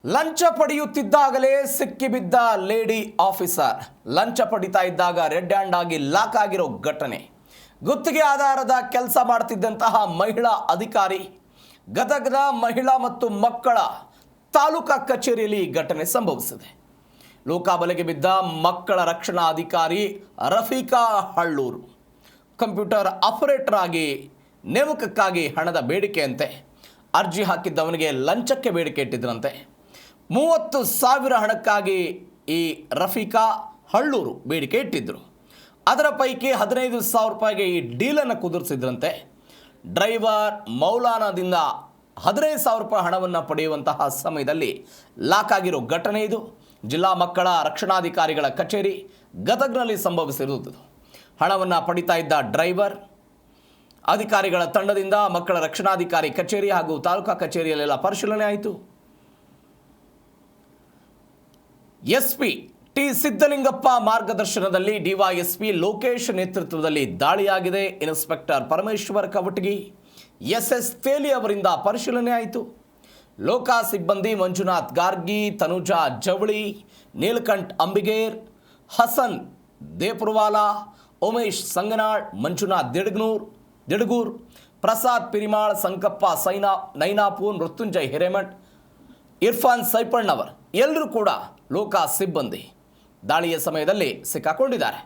ಲಂಚ ಪಡೆಯುತ್ತಿದ್ದಾಗಲೇ ಸಿಕ್ಕಿಬಿದ್ದ lady officer. ಲಂಚ ಪಡಿತಾ ಇದ್ದಾಗ ರೆಡ್ ಹ್ಯಾಂಡ್ ಆಗಿ ಲಾಕ್ ಆಗಿರೋ ಘಟನೆ. ಗುತ್ತಿಗೆ ಆಧಾರದ ಕೆಲಸ ಮಾಡ್ತಿದ್ದಂತಹ ಮಹಿಳಾ ಅಧಿಕಾರಿ ಗದಗದ ಮಹಿಳಾ ಮತ್ತು ಮಕ್ಕಳ ತಾಲೂಕಾ ಕಚೇರಿಯಲ್ಲಿ ಘಟನೆ ಸಂಭವಿಸಿದೆ. ಲೋಕಾಬಲೆಗೆ ಬಿದ್ದ ಮಕ್ಕಳ ರಕ್ಷಣಾ ಅಧಿಕಾರಿ ರಫೀಕಾ ಹಳ್ಳೂರು ಕಂಪ್ಯೂಟರ್ ಆಪರೇಟರ್ ಆಗಿ ನೇಮಕಕ್ಕಾಗಿ ಹಣದ ಬೇಡಿಕೆಯಂತೆ ಅರ್ಜಿ ಹಾಕಿದ್ದವನಿಗೆ ಲಂಚಕ್ಕೆ ಬೇಡಿಕೆ ಇಟ್ಟಿದ್ರಂತೆ. 30,000 ಹಣಕ್ಕಾಗಿ ಈ ರಫೀಕಾ ಹಳ್ಳೂರು ಬೇಡಿಕೆ ಇಟ್ಟಿದ್ದರು. ಅದರ ಪೈಕಿ 15,000 ರೂಪಾಯಿಗೆ ಈ ಡೀಲನ್ನು ಕುದುರಿಸಿದ್ರಂತೆ. ಡ್ರೈವರ್ ಮೌಲಾನಾದಿಂದ 15,000 ರೂಪಾಯಿ ಹಣವನ್ನು ಪಡೆಯುವಂತಹ ಸಮಯದಲ್ಲಿ ಲಾಕ್ ಆಗಿರೋ ಘಟನೆ ಇದು. ಜಿಲ್ಲಾ ಮಕ್ಕಳ ರಕ್ಷಣಾಧಿಕಾರಿಗಳ ಕಚೇರಿ ಗದಗ್ನಲ್ಲಿ ಸಂಭವಿಸಿರುವುದು. ಹಣವನ್ನು ಪಡಿತಾ ಇದ್ದ ಡ್ರೈವರ್ ಅಧಿಕಾರಿಗಳ ತಂಡದಿಂದ ಮಕ್ಕಳ ರಕ್ಷಣಾಧಿಕಾರಿ ಕಚೇರಿ ಹಾಗೂ ತಾಲೂಕಾ ಕಚೇರಿಯಲ್ಲೆಲ್ಲ ಪರಿಶೀಲನೆ ಆಯಿತು. ಎಸ್ಪಿ ಟಿ ಸಿದ್ದಲಿಂಗಪ್ಪ ಮಾರ್ಗದರ್ಶನದಲ್ಲಿ ಡಿವೈಎಸ್ಪಿ ಲೋಕೇಶ್ ನೇತೃತ್ವದಲ್ಲಿ ದಾಳಿಯಾಗಿದೆ. ಇನ್ಸ್ಪೆಕ್ಟರ್ ಪರಮೇಶ್ವರ್ ಕವಟಗಿ, ಎಸ್ಎಸ್ ತೇಲಿ ಅವರಿಂದ ಪರಿಶೀಲನೆ ಆಯಿತು. ಲೋಕಾ ಸಿಬ್ಬಂದಿ ಮಂಜುನಾಥ್ ಗಾರ್ಗಿ, ತನುಜಾ ಜವಳಿ, ನೀಲಕಂಠ್ ಅಂಬಿಗೇರ್, ಹಸನ್ ದೇಪುರವಾಲಾ, ಉಮೇಶ್ ಸಂಗನಾಳ್, ಮಂಜುನಾಥ್ ದಿಡಗೂರ್, ಪ್ರಸಾದ್ ಪಿರಿಮಾಳ್, ಸಂಕಪ್ಪ ನೈನಾಪೂರ್, ಮೃತ್ಯುಂಜಯ್ ಹಿರೇಮಠ್, ಇರ್ಫಾನ್ ಸೈಪಣ್ಣವರ್ ಎಲ್ಲರೂ ಕೂಡ ಲೋಕಾ ಸಿಬ್ಬಂದಿ ದಾಳಿಯ ಸಮಯದಲ್ಲಿ ಸಿಕ್ಕಾಕೊಂಡಿದ್ದಾರೆ.